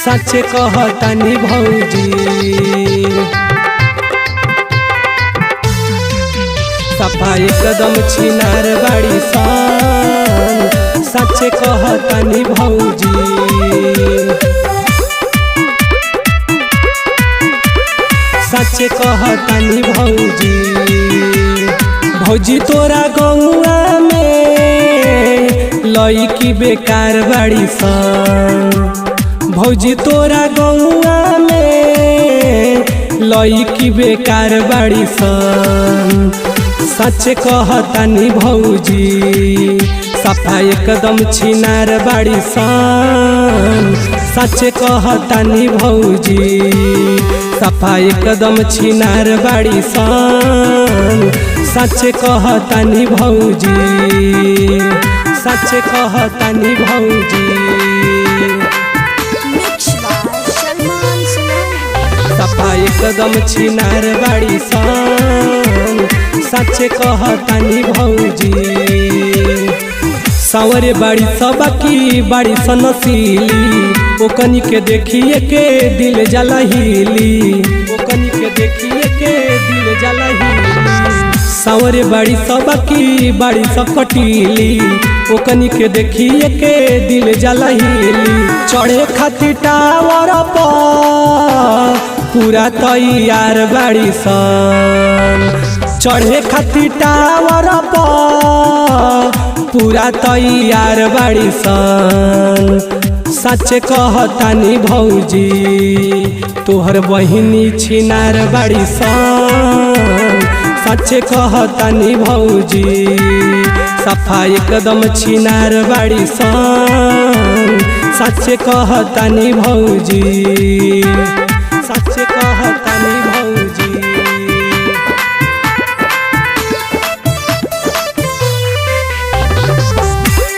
सच कहतानी भौजी। सफा एकदम छिनार बाड़ी सन, सच कहतानी भौजी। सच कहतानी भौजी। भौजी तोरा गौआ में लईकी बेकार बाड़ी सन। भौजी तोरा गौआ में लईकी बेकार बाड़ी सन। सच कहतानी भौजी। सफा एकदम छिनार बाड़ी सन, सच कहतानी भौजी। सफा एकदम छिनार बाड़ी सन, सच कहतानी भौजी। सच कहतानी भौजी। सफा एकदम छिनार बाड़ी सन, सच कहतानी भौजी। सावरे बाड़ी सबकी बाड़ी सनसीली, ओकनी के देखिए के दिल जला हिली। ओकनी के देखिए के दिल जला हिली। सावरे बाड़ी सबकी बाड़ी सकटीली, ओकनी के देखिए के दिल जला हिली। चढ़े खातिर टावर पर पूरा तैयार बाड़ी सन। चढ़े खातिर टावर पर पूरा तैयार बाड़ी सन। सच कहतानी भौजी। तोहर बहिनी छिनार बाड़ी सन, सच कहतानी भौजी। सफा एकदम छिनार बाड़ी सन, सच कहतानी भौजी। सच कहतानी भौजी।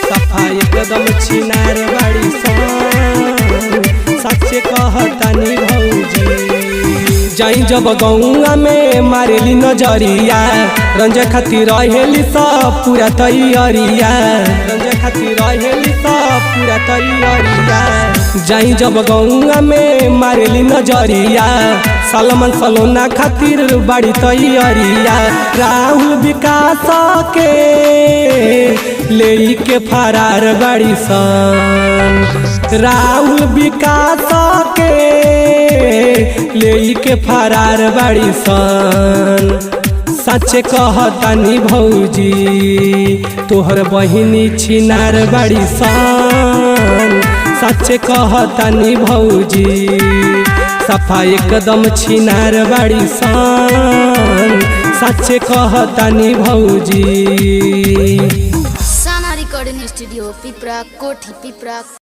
सफा एकदम छिनार बाड़ी सन, सच कहतानी भौजी। जाई जब गौआ में मारेली नजरिया, रंजे खातिर रहेली सब पूरा तैयारिया। रंजे खातिर रहेली सब पूरा तैयारिया। जाई जब गौआ में मारेली नजरिया, सलमान सलोना खातिर बाड़ी तैयारिया। राहुल विकास के ले के फरार बाड़ी सन। राहुल विकास के ले के फरार बाड़ी सन। सच कहतानी भौजी। तोहर बहिनी छिनार बाड़ी सन, सच कहतानी भौजी। सफा एकदम छिनार बाड़ी सन, सच कहतानी भौजी। साना रिकॉर्डिंग स्टूडियो पिपरा कोठी पिपरा।